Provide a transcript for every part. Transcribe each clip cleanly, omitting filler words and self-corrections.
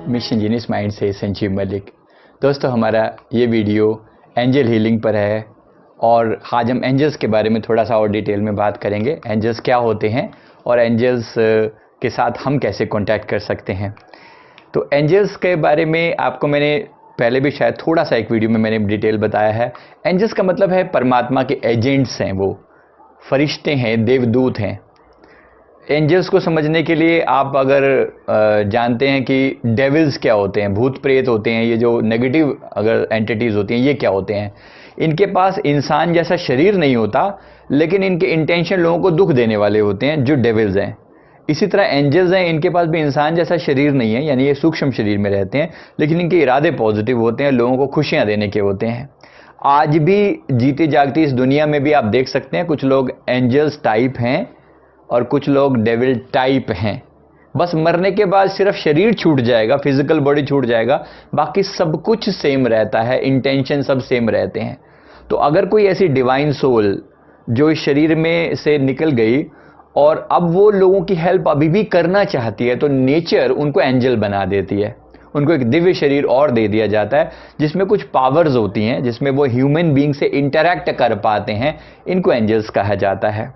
Mission genius mind से संजीव मलिक। दोस्तों, हमारा ये वीडियो एंजल हीलिंग पर है और आज हम एंजल्स के बारे में थोड़ा सा और डिटेल में बात करेंगे। एंजल्स क्या होते हैं और एंजल्स के साथ हम कैसे कांटेक्ट कर सकते हैं। तो एंजल्स के बारे में आपको मैंने पहले भी शायद थोड़ा सा एक वीडियो में मैंने डिटेल बताया है। एंजल्स का मतलब है परमात्मा के एजेंट्स हैं, वो फरिश्ते हैं, देवदूत हैं। एंजल्स को समझने के लिए आप अगर जानते हैं कि डेविल्स क्या होते हैं, भूत प्रेत होते हैं, ये जो नेगेटिव अगर एंटिटीज़ होती हैं, ये क्या होते हैं। इनके पास इंसान जैसा शरीर नहीं होता, लेकिन इनके इंटेंशन लोगों को दुख देने वाले होते हैं, जो डेविल्स हैं। इसी तरह एंजल्स हैं, इनके पास भी इंसान जैसा शरीर नहीं है, यानी ये सूक्ष्म शरीर में रहते हैं, लेकिन इनके इरादे पॉजिटिव होते हैं, लोगों को खुशियाँ देने के होते हैं। आज भी जीती जागती इस दुनिया में भी आप देख सकते हैं, कुछ लोग एंजल्स टाइप हैं और कुछ लोग डेविल टाइप हैं। बस मरने के बाद सिर्फ शरीर छूट जाएगा, फिजिकल बॉडी छूट जाएगा, बाकी सब कुछ सेम रहता है, इंटेंशन सब सेम रहते हैं। तो अगर कोई ऐसी डिवाइन सोल जो इस शरीर में से निकल गई और अब वो लोगों की हेल्प अभी भी करना चाहती है, तो नेचर उनको एंजल बना देती है, उनको एक दिव्य शरीर और दे दिया जाता है जिसमें कुछ पावर्स होती हैं, जिसमें वो ह्यूमन बीइंग से इंटरैक्ट कर पाते हैं। इनको एंजल्स कहा जाता है।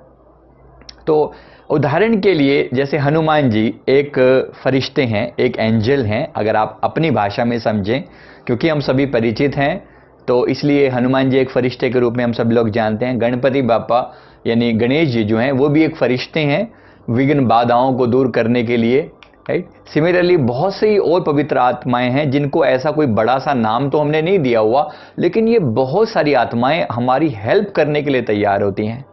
तो उदाहरण के लिए जैसे हनुमान जी एक फरिश्ते हैं, एक एंजल हैं, अगर आप अपनी भाषा में समझें, क्योंकि हम सभी परिचित हैं, तो इसलिए हनुमान जी एक फरिश्ते के रूप में हम सब लोग जानते हैं। गणपति बापा यानी गणेश जी जो हैं, वो भी एक फरिश्ते हैं, विघ्न बाधाओं को दूर करने के लिए, राइट। सिमिलरली बहुत सी और पवित्र आत्माएं हैं जिनको ऐसा कोई बड़ा सा नाम तो हमने नहीं दिया हुआ, लेकिन ये बहुत सारी आत्माएं हमारी हेल्प करने के लिए तैयार होती हैं।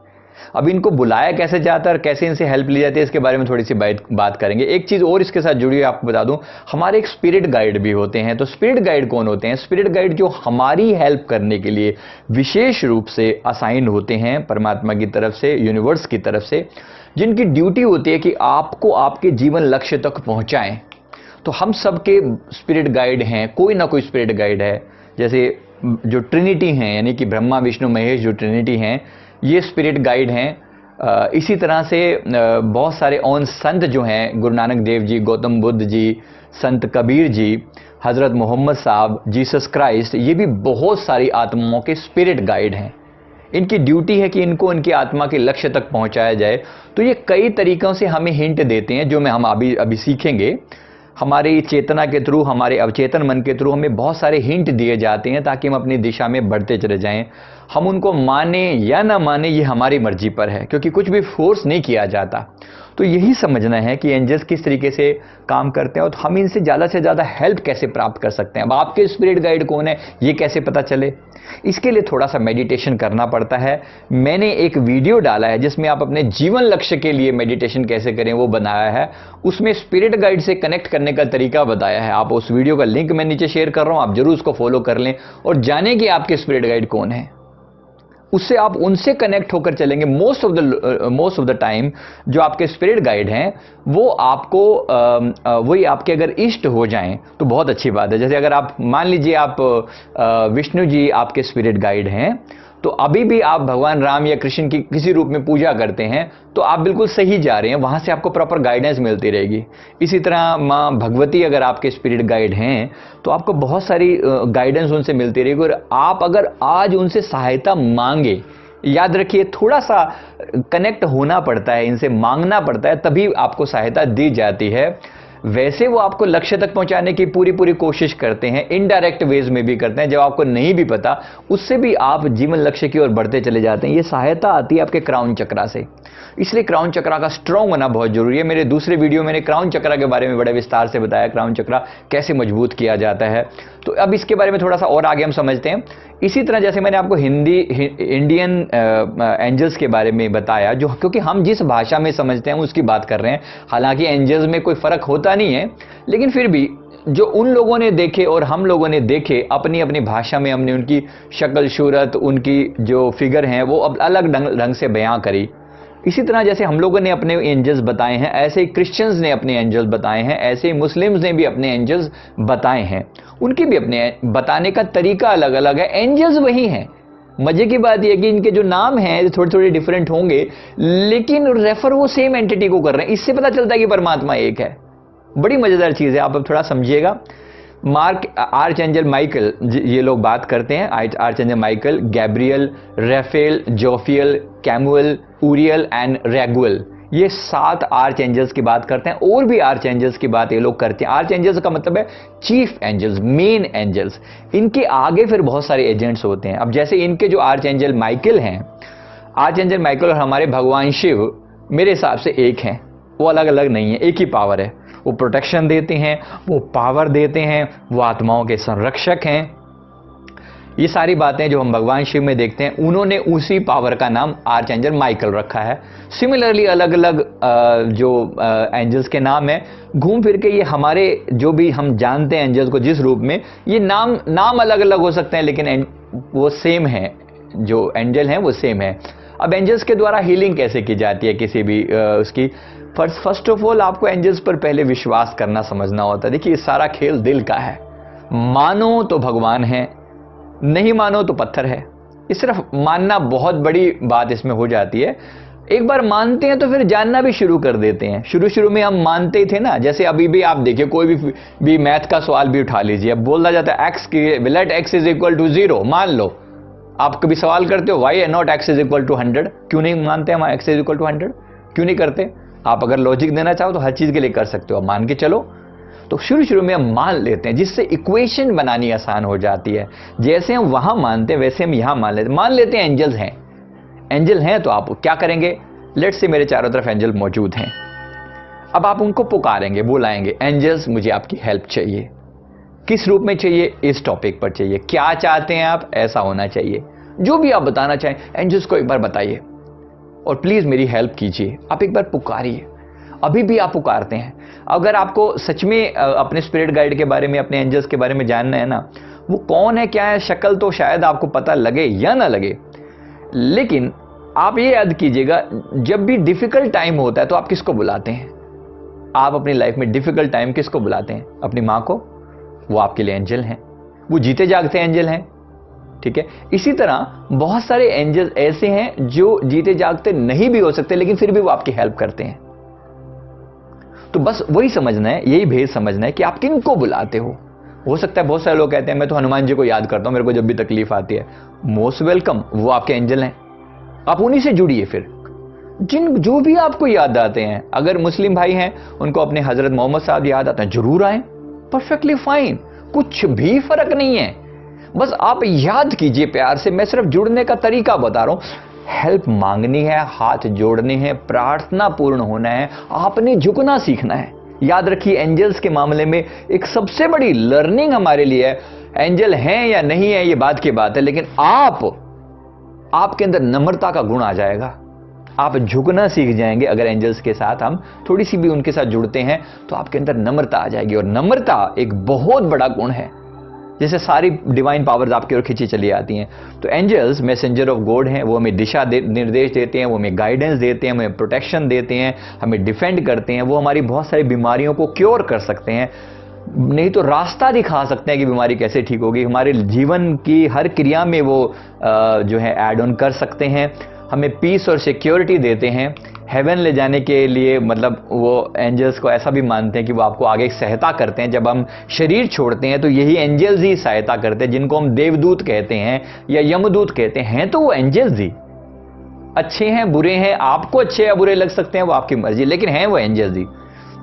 अब इनको बुलाया कैसे जाता है और कैसे इनसे हेल्प ली जाती है, इसके बारे में थोड़ी सी बात करेंगे। एक चीज़ और इसके साथ जुड़ी हुई आपको बता दूं, हमारे एक स्पिरिट गाइड भी होते हैं। तो स्पिरिट गाइड कौन होते हैं? स्पिरिट गाइड जो हमारी हेल्प करने के लिए विशेष रूप से असाइन होते हैं परमात्मा की तरफ से, यूनिवर्स की तरफ से, जिनकी ड्यूटी होती है कि आपको आपके जीवन लक्ष्य तक पहुँचाएँ। तो हम सबके स्पिरिट गाइड हैं, कोई ना कोई स्पिरिट गाइड है। जैसे जो ट्रिनिटी हैं, यानी कि ब्रह्मा विष्णु महेश जो ट्रिनिटी हैं, ये स्पिरिट गाइड हैं। इसी तरह से बहुत सारे और संत जो हैं, गुरु नानक देव जी, गौतम बुद्ध जी, संत कबीर जी, हज़रत मोहम्मद साहब, जीसस क्राइस्ट, ये भी बहुत सारी आत्माओं के स्पिरिट गाइड हैं। इनकी ड्यूटी है कि इनको इनकी आत्मा के लक्ष्य तक पहुंचाया जाए। तो ये कई तरीक़ों से हमें हिंट देते हैं, जो हम अभी सीखेंगे। हमारी चेतना के थ्रू, हमारे अवचेतन मन के थ्रू हमें बहुत सारे हिंट दिए जाते हैं ताकि हम अपनी दिशा में बढ़ते चले जाएं। हम उनको माने या ना माने, ये हमारी मर्जी पर है, क्योंकि कुछ भी फोर्स नहीं किया जाता। तो यही समझना है कि एंजल्स किस तरीके से काम करते हैं और हम इनसे ज़्यादा से ज़्यादा हेल्प कैसे प्राप्त कर सकते हैं। अब आपके स्पिरिट गाइड कौन है, ये कैसे पता चले? इसके लिए थोड़ा सा मेडिटेशन करना पड़ता है। मैंने एक वीडियो डाला है जिसमें आप अपने जीवन लक्ष्य के लिए मेडिटेशन कैसे करें वो बनाया है। उसमें स्पिरिट गाइड से कनेक्ट करने का तरीका बताया है। आप उस वीडियो का लिंक मैं नीचे शेयर कर रहा हूँ, आप जरूर उसको फॉलो कर लें और जानें कि आपके स्पिरिट गाइड कौन है। उससे आप उनसे कनेक्ट होकर चलेंगे। मोस्ट ऑफ द टाइम जो आपके स्पिरिट गाइड हैं वो आपको वही आपके अगर इष्ट हो जाएं तो बहुत अच्छी बात है। जैसे अगर आप मान लीजिए आप विष्णु जी आपके स्पिरिट गाइड हैं, तो अभी भी आप भगवान राम या कृष्ण की किसी रूप में पूजा करते हैं, तो आप बिल्कुल सही जा रहे हैं, वहां से आपको प्रॉपर गाइडेंस मिलती रहेगी। इसी तरह माँ भगवती अगर आपके स्पिरिट गाइड हैं तो आपको बहुत सारी गाइडेंस उनसे मिलती रहेगी। और आप अगर आज उनसे सहायता मांगे, याद रखिए थोड़ा सा कनेक्ट होना पड़ता है, इनसे मांगना पड़ता है, तभी आपको सहायता दी जाती है। वैसे वो आपको लक्ष्य तक पहुंचाने की पूरी कोशिश करते हैं, इनडायरेक्ट वेज में भी करते हैं। जब आपको नहीं भी पता, उससे भी आप जीवन लक्ष्य की ओर बढ़ते चले जाते हैं। ये सहायता आती है आपके क्राउन चक्रा से। इसलिए क्राउन चक्रा का स्ट्रॉन्ग होना बहुत जरूरी है। मेरे दूसरे वीडियो में मैंने क्राउन चक्रा के बारे में बड़े विस्तार से बताया, क्राउन चक्रा कैसे मजबूत किया जाता है। तो अब इसके बारे में थोड़ा सा और आगे हम समझते हैं। इसी तरह जैसे मैंने आपको इंडियन एंजल्स के बारे में बताया, जो क्योंकि हम जिस भाषा में समझते हैं उसकी बात कर रहे हैं। हालांकि एंजल्स में कोई फर्क होता नहीं है, लेकिन फिर भी जो उन लोगों ने देखे और हम लोगों ने देखे अपनी अपनी भाषा में, हमने उनकी शक्ल सूरत, उनकी जो फिगर हैं वो अब अलग ढंग से बयां करी। इसी तरह जैसे हम लोगों ने अपने एंजल्स बताए हैं, ऐसे ही क्रिश्चियंस ने अपने एंजल्स बताए हैं, ऐसे ही मुस्लिम्स ने भी अपने एंजल्स बताए हैं। उनके भी अपने बताने का तरीका अलग अलग है। एंजल्स वही हैं, मजे की बात यह कि इनके जो नाम हैं थोड़े थोड़े डिफरेंट होंगे, लेकिन रेफर वो सेम एंटिटी को कर रहे हैं। इससे पता चलता है कि परमात्मा एक है। बड़ी मजेदार चीज है, आप अब थोड़ा समझिएगा। आर्चएंजल माइकल, ये लोग बात करते हैं, आर्चएंजल माइकल, गैब्रियल, राफेल, जोफियल, कैमुअल, ऊरियल एंड रैगुअल, ये 7 आर्चएंजल्स की बात करते हैं। और भी आर्चएंजल्स की बात ये लोग करते हैं। आर्चएंजल्स का मतलब है चीफ एंजल्स, मेन एंजल्स। इनके आगे फिर बहुत सारे एजेंट्स होते हैं। अब जैसे इनके जो आर्चएंजल माइकल हैं, आर्चएंजल माइकल और हमारे भगवान शिव मेरे हिसाब से एक हैं, वो अलग अलग नहीं है, एक ही पावर है। वो प्रोटेक्शन देते हैं, वो पावर देते हैं, वो आत्माओं के संरक्षक हैं। ये सारी बातें जो हम भगवान शिव में देखते हैं, उन्होंने उसी पावर का नाम आर्चएंजल माइकल रखा है। सिमिलरली अलग अलग जो एंजल्स के नाम है, घूम फिर के ये हमारे जो भी हम जानते हैं एंजल्स को जिस रूप में, ये नाम अलग अलग हो सकते हैं, लेकिन वो सेम है। जो एंजल हैं वो सेम है। अब एंजल्स के द्वारा हीलिंग कैसे की जाती है किसी भी उसकी, फर्स्ट ऑफ ऑल आपको एंजल्स पर पहले विश्वास करना समझना होता है। देखिए, सारा खेल दिल का है। मानो तो भगवान है, नहीं मानो तो पत्थर है। ये सिर्फ मानना बहुत बड़ी बात इसमें हो जाती है। एक बार मानते हैं तो फिर जानना भी शुरू कर देते हैं। शुरू में हम मानते ही थे ना, जैसे अभी भी आप देखिए, कोई भी मैथ का सवाल भी उठा लीजिए, अब बोला जाता है एक्स की let x is equal to 0, मान लो। आप कभी सवाल करते हो why not x is equal to 100, क्यों नहीं मानते हम एक्स इज इक्वल टू 100, क्यों नहीं करते? आप अगर लॉजिक देना चाहो तो हर चीज के लिए कर सकते हो, मान के चलो। तो शुरू में हम मान लेते हैं, जिससे इक्वेशन बनानी आसान हो जाती है। जैसे हम वहां मानते हैं वैसे हम यहां मान लेते हैं एंजल्स हैं। एंजल हैं तो आप क्या करेंगे? लेट्स से मेरे चारों तरफ एंजल मौजूद हैं। अब आप उनको पुकारेंगे, बुलाएंगे, एंजल्स मुझे आपकी हेल्प चाहिए। किस रूप में चाहिए? इस टॉपिक पर चाहिए। क्या चाहते हैं आप? ऐसा होना चाहिए। जो भी आप बताना चाहें एंजल्स को एक बार बताइए और प्लीज मेरी हेल्प कीजिए। आप एक बार पुकारिए। अभी भी आप पुकारते हैं। अगर आपको सच में अपने स्पिरिट गाइड के बारे में, अपने एंजल्स के बारे में जानना है ना, वो कौन है, क्या है, शक्ल तो शायद आपको पता लगे या ना लगे, लेकिन आप ये याद कीजिएगा, जब भी डिफिकल्ट टाइम होता है तो आप किसको बुलाते हैं? आप अपनी लाइफ में डिफिकल्ट टाइम किसको बुलाते हैं? अपनी माँ को। वो आपके लिए एंजल हैं, वो जीते जागते एंजल हैं। ठीक है, इसी तरह बहुत सारे एंजल ऐसे हैं जो जीते जागते नहीं भी हो सकते, लेकिन फिर भी वो आपकी हेल्प करते हैं। तो बस वही समझना है, यही भेद समझना है कि आप किनको बुलाते हो सकता है बहुत सारे लोग कहते हैं मैं तो हनुमान जी को याद करता हूं मेरे को जब भी तकलीफ आती है। मोस्ट वेलकम, वो आपके एंजल हैं, आप उन्हीं से जुड़िए। फिर जो भी आपको याद आते हैं, अगर मुस्लिम भाई हैं उनको अपने हजरत मोहम्मद साहब याद आते हैं, जरूर आए, परफेक्टली फाइन, कुछ भी फर्क नहीं है। बस आप याद कीजिए प्यार से। मैं सिर्फ जुड़ने का तरीका बता रहा हूं। हेल्प मांगनी है, हाथ जोड़ने हैं, प्रार्थना पूर्ण होना है, आपने झुकना सीखना है। याद रखिए, एंजल्स के मामले में एक सबसे बड़ी लर्निंग हमारे लिए है, एंजल हैं या नहीं है ये बात की बात है, लेकिन आपके अंदर नम्रता का गुण आ जाएगा। आप झुकना सीख जाएंगे। अगर एंजल्स के साथ हम थोड़ी सी भी उनके साथ जुड़ते हैं तो आपके अंदर नम्रता आ जाएगी, और नम्रता एक बहुत बड़ा गुण है, जैसे सारी डिवाइन पावर्स आपकी ओर खींची चली आती हैं। तो एंजल्स मैसेंजर ऑफ गॉड हैं, वो हमें दिशा निर्देश देते हैं, वो हमें गाइडेंस देते हैं, हमें प्रोटेक्शन देते हैं, हमें डिफेंड करते हैं। वो हमारी बहुत सारी बीमारियों को क्योर कर सकते हैं, नहीं तो रास्ता दिखा सकते हैं कि बीमारी कैसे ठीक होगी। हमारे जीवन की हर क्रिया में वो जो है ऐड ऑन कर सकते हैं। हमें पीस और सिक्योरिटी देते हैं। हेवन ले जाने के लिए, मतलब वो एंजल्स को ऐसा भी मानते हैं कि वो आपको आगे सहायता करते हैं। जब हम शरीर छोड़ते हैं तो यही एंजल्स ही सहायता करते हैं, जिनको हम देवदूत कहते हैं या यमदूत कहते हैं। तो वो एंजल्स ही अच्छे हैं, बुरे हैं, आपको अच्छे या बुरे लग सकते हैं, वो आपकी मर्जी, लेकिन हैं वो एंजल्स ही।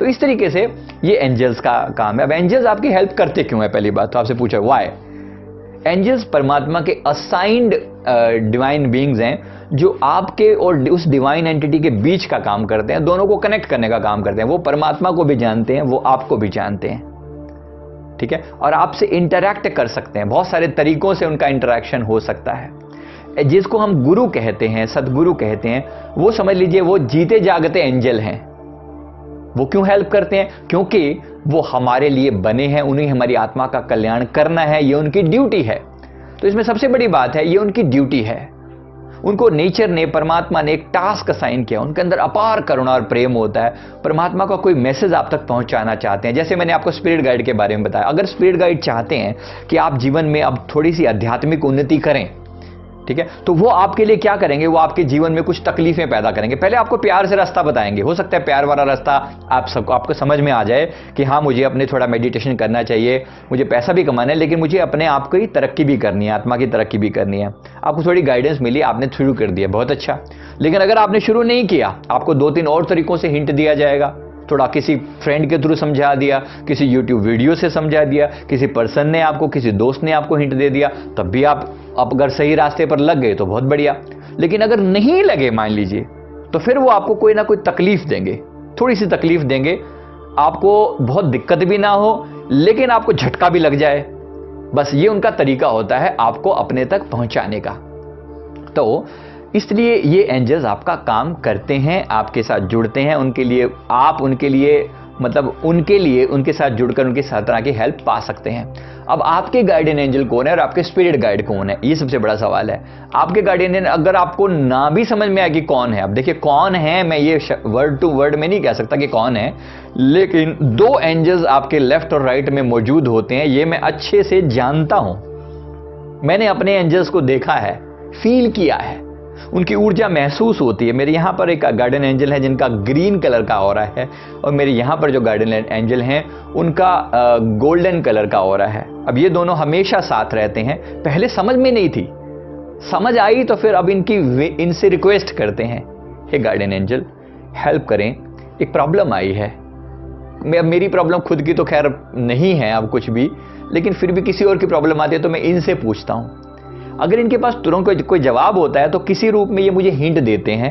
तो इस तरीके से ये एंजल्स का काम है। अब एंजल्स आपकी हेल्प करते क्यों है? पहली बात तो आपसे पूछा व्हाई। एंजल्स परमात्मा के असाइंड डिवाइन बीइंग्स हैं, जो आपके और उस डिवाइन एंटिटी के बीच का काम करते हैं, दोनों को कनेक्ट करने का काम करते हैं। वो परमात्मा को भी जानते हैं, वो आपको भी जानते हैं, ठीक है, और आपसे इंटरैक्ट कर सकते हैं। बहुत सारे तरीकों से उनका इंटरैक्शन हो सकता है। जिसको हम गुरु कहते हैं, सदगुरु कहते हैं, वो समझ लीजिए वो जीते जागते एंजल हैं। वो क्यों हेल्प करते हैं? क्योंकि वो हमारे लिए बने हैं, उन्हें हमारी आत्मा का कल्याण करना है, ये उनकी ड्यूटी है। तो इसमें सबसे बड़ी बात है, ये उनकी ड्यूटी है। उनको नेचर ने, परमात्मा ने एक टास्क असाइन किया। उनके अंदर अपार करुणा और प्रेम होता है। परमात्मा का कोई मैसेज आप तक पहुंचाना चाहते हैं। जैसे मैंने आपको स्पिरिट गाइड के बारे में बताया, अगर स्पिरिट गाइड चाहते हैं कि आप जीवन में अब थोड़ी सी आध्यात्मिक उन्नति करें, ठीक है। तो वो आपके लिए क्या करेंगे, वो आपके जीवन में कुछ तकलीफें पैदा करेंगे। पहले आपको प्यार से रास्ता बताएंगे, हो सकता है प्यार वाला रास्ता आपको समझ में आ जाए कि हाँ मुझे अपने थोड़ा मेडिटेशन करना चाहिए, मुझे पैसा भी कमाना है, लेकिन मुझे अपने आप की तरक्की भी करनी है, आत्मा की तरक्की भी करनी है। आपको थोड़ी गाइडेंस मिली, आपने शुरू कर दिया, बहुत अच्छा। लेकिन अगर आपने शुरू नहीं किया, आपको 2-3 और तरीकों से हिंट दिया जाएगा। थोड़ा किसी फ्रेंड के थ्रू समझा दिया, किसी यूट्यूब वीडियो से समझा दिया, किसी पर्सन ने आपको, किसी दोस्त ने आपको हिंट दे दिया, तब भी आप अगर सही रास्ते पर लग गए तो बहुत बढ़िया। लेकिन अगर नहीं लगे मान लीजिए, तो फिर वो आपको कोई ना कोई तकलीफ देंगे, थोड़ी सी तकलीफ देंगे, आपको बहुत दिक्कत भी ना हो लेकिन आपको झटका भी लग जाए। बस ये उनका तरीका होता है आपको अपने तक पहुंचाने का। तो इसलिए ये एंजल्स आपका काम करते हैं, आपके साथ जुड़ते हैं, उनके लिए आप उनके लिए मतलब उनके लिए उनके साथ जुड़कर उनकी हर तरह की हेल्प पा सकते हैं। अब आपके गार्डियन एंजल कौन है और आपके स्पिरिट गाइड कौन है, ये सबसे बड़ा सवाल है। आपके गार्डियन एंजल अगर आपको ना भी समझ में आए कि कौन है, अब देखिए कौन है, मैं ये वर्ड टू वर्ड में नहीं कह सकता कि कौन है, लेकिन 2 एंजल्स आपके लेफ्ट और राइट में मौजूद होते हैं, ये मैं अच्छे से जानता हूं। मैंने अपने एंजल्स को देखा है, फील किया है, उनकी ऊर्जा महसूस होती है। मेरे यहाँ पर एक गार्डियन एंजल है जिनका ग्रीन कलर का ऑरा है, और मेरे यहाँ पर जो गार्डियन एंजल हैं उनका गोल्डन कलर का ऑरा है। अब ये दोनों हमेशा साथ रहते हैं। पहले समझ में नहीं थी, समझ आई तो फिर अब इनसे रिक्वेस्ट करते हैं, हे गार्डियन एंजल हेल्प करें, एक प्रॉब्लम आई है। मेरी प्रॉब्लम खुद की तो खैर नहीं है अब कुछ भी, लेकिन फिर भी किसी और की प्रॉब्लम आती है तो मैं इनसे पूछता हूँ। अगर इनके पास तुरंत कोई जवाब होता है तो किसी रूप में ये मुझे हिंट देते हैं।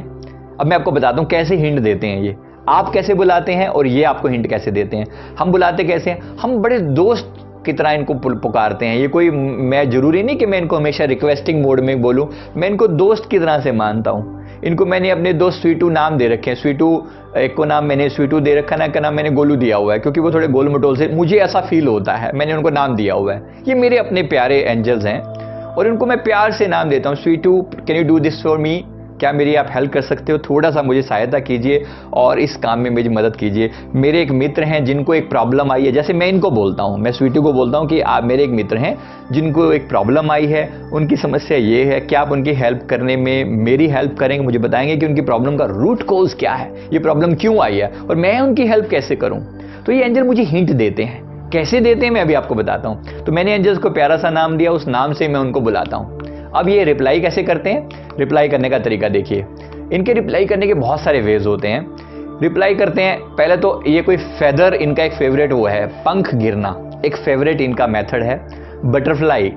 अब मैं आपको बताता हूँ कैसे हिंट देते हैं ये, आप कैसे बुलाते हैं और ये आपको हिंट कैसे देते हैं। हम बुलाते कैसे हैं, हम बड़े दोस्त की तरह इनको पुकारते हैं। ये कोई, मैं जरूरी नहीं कि मैं इनको हमेशा रिक्वेस्टिंग मोड में बोलूं, मैं इनको दोस्त की तरह से मानता हूं। इनको मैंने अपने दोस्त स्वीटू नाम दे रखे हैं। स्वीटू, एक को नाम मैंने स्वीटू दे रखा, ना का नाम मैंने गोलू दिया हुआ है, क्योंकि वो थोड़े गोल मटोल से, मुझे ऐसा फील होता है, मैंने उनको नाम दिया हुआ है। ये मेरे अपने प्यारे एंजल्स हैं और इनको मैं प्यार से नाम देता हूँ। स्वीटू, can you do this for me, क्या मेरी आप हेल्प कर सकते हो, थोड़ा सा मुझे सहायता कीजिए और इस काम में मेरी मदद कीजिए। मेरे एक मित्र हैं जिनको एक प्रॉब्लम आई है, जैसे मैं इनको बोलता हूँ, मैं स्वीटू को बोलता हूँ कि आप मेरे एक मित्र हैं जिनको एक प्रॉब्लम आई है, उनकी समस्या ये है, क्या आप उनकी हेल्प करने में मेरी हेल्प करेंगे, मुझे बताएंगे कि उनकी प्रॉब्लम का रूट कॉज क्या है, ये प्रॉब्लम क्यों आई है और मैं उनकी हेल्प कैसे करूँ। तो ये एंजल मुझे हिंट देते हैं। कैसे देते हैं मैं अभी आपको बताता हूँ। तो मैंने एंजल्स को प्यारा सा नाम दिया, उस नाम से मैं उनको बुलाता हूँ। अब ये रिप्लाई कैसे करते हैं, रिप्लाई करने का तरीका देखिए। इनके रिप्लाई करने के बहुत सारे वेज होते हैं। रिप्लाई करते हैं, पहले तो ये कोई फेदर, इनका एक फेवरेट वो है पंख गिरना, एक फेवरेट इनका मेथड है। बटरफ्लाई,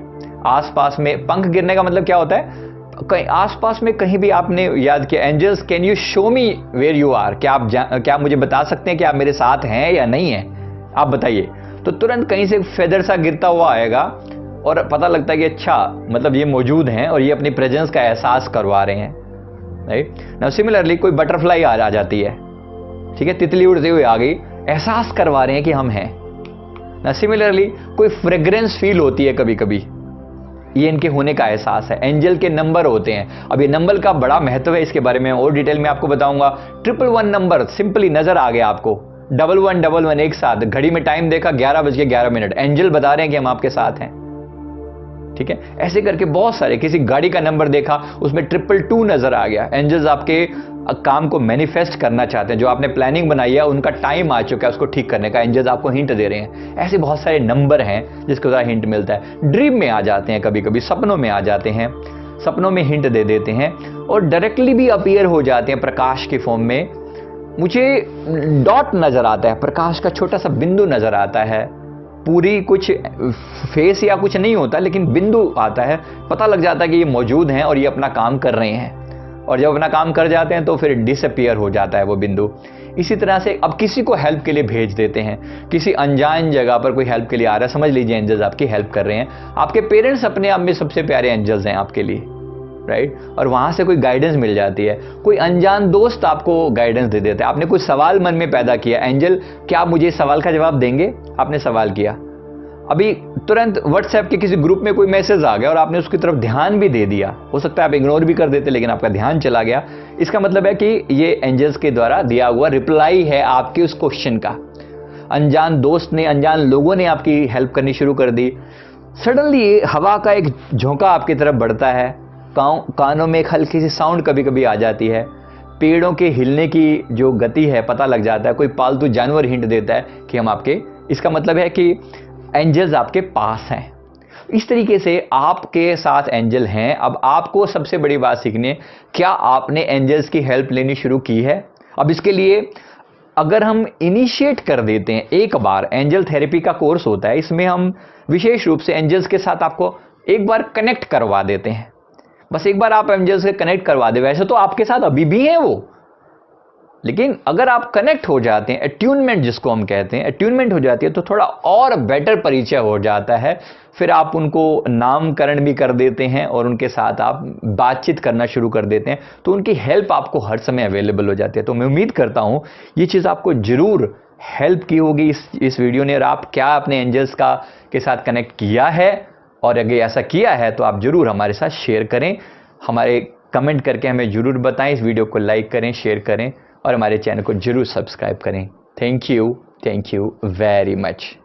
आसपास में पंख गिरने का मतलब क्या होता है, कहीं आसपास में कहीं भी आपने याद किया, angels can you show me where you are, क्या आप मुझे बता सकते हैं कि आप मेरे साथ हैं या नहीं है, आप बताइए। तो तुरंत कहीं से फेदर सा गिरता हुआ आएगा और पता लगता है कि अच्छा, मतलब ये मौजूद हैं और ये अपनी प्रेजेंस का एहसास करवा रहे हैं, राइट। नाउ सिमिलरली कोई बटरफ्लाई आ जाती है, ठीक है, तितली उड़ते हुए आ गई, एहसास करवा रहे हैं कि हम हैं। नाउ सिमिलरली कोई फ्रेग्रेंस फील होती है कभी कभी, ये इनके होने का एहसास है। एंजल के नंबर होते हैं। अब ये नंबर का बड़ा महत्व है, इसके बारे में और डिटेल में आपको बताऊंगा। 111 नंबर सिंपली नजर आ गया आपको, 1111 एक साथ, घड़ी में टाइम देखा 11:11, एंजल बता रहे हैं कि हम आपके साथ हैं, ठीक है। ऐसे करके बहुत सारे, किसी गाड़ी का नंबर देखा उसमें 222 नजर आ गया, एंजल्स आपके काम को मैनिफेस्ट करना चाहते हैं। जो आपने प्लानिंग बनाई है उनका टाइम आ चुका है उसको ठीक करने का, एंजल्स आपको हिंट दे रहे हैं। ऐसे बहुत सारे नंबर हैं जिसके द्वारा हिंट मिलता है। ड्रीम में आ जाते हैं, कभी कभी सपनों में आ जाते हैं, सपनों में हिंट दे देते हैं और डायरेक्टली भी अपीयर हो जाते हैं प्रकाश के फॉर्म में। मुझे डॉट नजर आता है, प्रकाश का छोटा सा बिंदु नजर आता है, पूरी कुछ फेस या कुछ नहीं होता लेकिन बिंदु आता है, पता लग जाता है कि ये मौजूद हैं और ये अपना काम कर रहे हैं। और जब अपना काम कर जाते हैं तो फिर डिसअपीयर हो जाता है वो बिंदु। इसी तरह से अब किसी को हेल्प के लिए भेज देते हैं, किसी अनजान जगह पर कोई हेल्प के लिए आ रहा है, समझ लीजिए एंजल्स आपकी हेल्प कर रहे हैं। आपके पेरेंट्स अपने आप में सबसे प्यारे एंजल्स हैं आपके लिए, राइट। और वहां से कोई गाइडेंस मिल जाती है, कोई अनजान दोस्त आपको गाइडेंस दे देता है। आपने कुछ सवाल मन में पैदा किया, एंजल क्या आप मुझे इस सवाल का जवाब देंगे, आपने सवाल किया, अभी तुरंत व्हाट्सएप के किसी ग्रुप में कोई मैसेज आ गया और आपने उसकी तरफ ध्यान भी दे दिया। हो सकता है आप इग्नोर भी कर देते लेकिन आपका ध्यान चला गया। इसका मतलब है कि ये एंजल्स के द्वारा दिया हुआ रिप्लाई है आपके उस क्वेश्चन का। अनजान दोस्त ने, अनजान लोगों ने आपकी हेल्प करनी शुरू कर दी। सडनली हवा का एक झोंका आपकी तरफ बढ़ता है, कानों में एक हल्की सी साउंड कभी कभी आ जाती है, पेड़ों के हिलने की जो गति है पता लग जाता है, कोई पालतू जानवर हिंट देता है कि हम आपके, इसका मतलब है कि एंजल्स आपके पास हैं। इस तरीके से आपके साथ एंजल हैं। अब आपको सबसे बड़ी बात सीखनी है, क्या आपने एंजल्स की हेल्प लेनी शुरू की है? अब इसके लिए अगर हम इनिशिएट कर देते हैं, एक बार एंजल थेरेपी का कोर्स होता है, इसमें हम विशेष रूप से एंजल्स के साथ आपको एक बार कनेक्ट करवा देते हैं। बस एक बार आप एंजल्स से कनेक्ट करवा दे, वैसे तो आपके साथ अभी भी हैं वो, लेकिन अगर आप कनेक्ट हो जाते हैं, अट्यूनमेंट जिसको हम कहते हैं, अट्यूनमेंट हो जाती है, तो थोड़ा और बेटर परिचय हो जाता है। फिर आप उनको नामकरण भी कर देते हैं और उनके साथ आप बातचीत करना शुरू कर देते हैं, तो उनकी हेल्प आपको हर समय अवेलेबल हो जाती है। तो मैं उम्मीद करता हूं ये चीज़ आपको जरूर हेल्प की होगी इस वीडियो ने, और आप क्या अपने एंजल्स के साथ कनेक्ट किया है, और अगर ऐसा किया है तो आप जरूर हमारे साथ शेयर करें, हमारे कमेंट करके हमें जरूर बताएं। इस वीडियो को लाइक करें, शेयर करें और हमारे चैनल को जरूर सब्सक्राइब करें। Thank you very much.